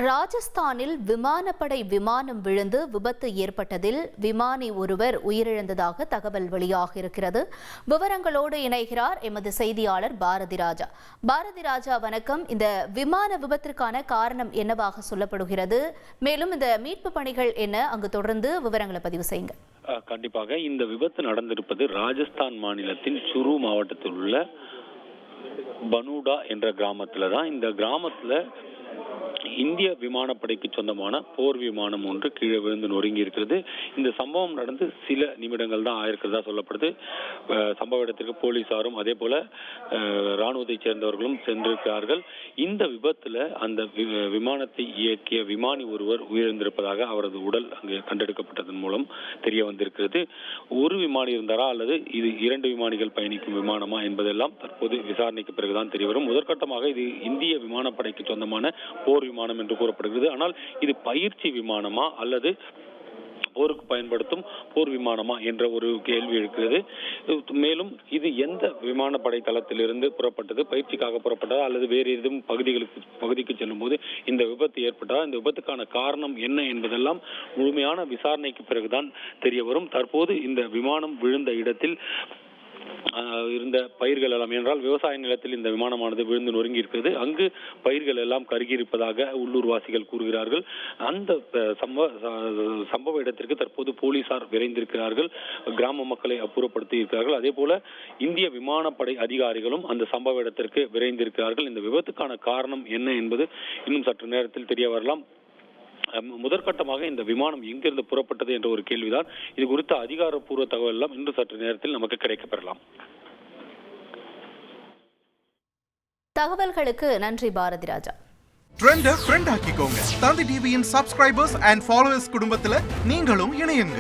ராஜஸ்தானில் விமானப்படை விமானம் விழுந்து விபத்து ஏற்பட்டதில் விமானி ஒருவர் உயிரிழந்ததாக தகவல் வெளியாகியிருக்கிறது. விவரங்களோடு இணைகிறார் எமது செய்தியாளர் பாரதி ராஜா. பாரதி ராஜா, வணக்கம். இந்த விமான விபத்திற்கான காரணம் என்னவாக சொல்லப்படுகிறது? மேலும் இந்த மீட்பு பணிகள் என்ன? அங்கு தொடர்ந்து விவரங்களை பதிவு செய்யுங்க. கண்டிப்பாக இந்த விபத்து நடந்திருப்பது ராஜஸ்தான் மாநிலத்தின் சுரு மாவட்டத்தில் உள்ள பனூடா என்ற கிராமத்துல தான். இந்த கிராமத்துல இந்திய விமானப்படைக்கு சொந்தமான போர் விமானம் ஒன்று கீழே விழுந்து நொறுங்கி இருக்கிறது. இந்த சம்பவம் நடந்து சில நிமிடங்கள் தான் ஆயிருக்கிறதா சொல்லப்படுது. சம்பவ இடத்திற்கு போலீசாரும் அதே போல ராணுவத்தை சேர்ந்தவர்களும் சென்றிருக்கிறார்கள். இந்த விபத்துல அந்த விமானத்தை இயக்கிய விமானி ஒருவர் உயிரிழந்திருப்பதாக அவரது உடல் அங்கு கண்டெடுக்கப்பட்டதன் மூலம் தெரிய வந்திருக்கிறது. ஒரு விமானி இருந்தாரா அல்லது இது இரண்டு விமானிகள் பயணிக்கும் விமானமா என்பதெல்லாம் தற்போது விசாரணைக்கு பிறகுதான் தெரிய வரும். முதற்கட்டமாக இது இந்திய விமானப்படைக்கு சொந்தமான போர் விமானம் என்று கூறப்படுகிறது. ஆனால் இது பயிற்சி விமானமா அல்லது போருக்கு பயன்படுத்தும் போர் விமானமா என்ற ஒரு கேள்வி இருக்கிறது. மேலும் இது எந்த விமானப்படை தளத்திலிருந்து புறப்பட்டது, பயிற்சிக்காக புறப்பட்டதா அல்லது வேறு ஏதும் பகுதிக்கு செல்லும் போது இந்த விபத்து ஏற்பட்டதா, இந்த விபத்துக்கான காரணம் என்ன என்பதெல்லாம் முழுமையான விசாரணைக்கு பிறகுதான் தெரிய வரும். தற்போது இந்த விமானம் விழுந்த இடத்தில் இருந்த பயிர்கள் எல்லாம், என்றால் விவசாய நிலத்தில் இந்த விமானமானது விழுந்து நொறுங்கி இருக்கிறது. அங்கு பயிர்கள் எல்லாம் கருகி இருப்பதாக உள்ளூர்வாசிகள் கூறுகிறார்கள். அந்த சம்பவ இடத்திற்கு தற்போது போலீசார் விரைந்திருக்கிறார்கள், கிராம மக்களை அப்புறப்படுத்தி இருக்கிறார்கள். அதே போல இந்திய விமானப்படை அதிகாரிகளும் அந்த சம்பவ இடத்திற்கு விரைந்திருக்கிறார்கள். இந்த விபத்துக்கான காரணம் என்ன என்பது இன்னும் சற்று நேரத்தில் தெரிய வரலாம். முதற்கட்டமாக இந்த விமானம் எங்கிருந்து புறப்பட்டது என்ற ஒரு கேள்விதான். இது குறித்த அதிகாரப்பூர்வ தகவல் எல்லாம் இன்று சற்று நேரத்தில் நமக்கு கிடைக்கப்பெறலாம். தகவல்களுக்கு நன்றி பாரதி ராஜா. ட்ரெண்ட ஃப்ரெண்ட் ஆக்கிக்கோங்க. தந்தி டிவியின் சப்ஸ்கிரைபர்ஸ் அண்ட் ஃபாலோவர்ஸ் குடும்பத்துல நீங்களும் இணையுங்க.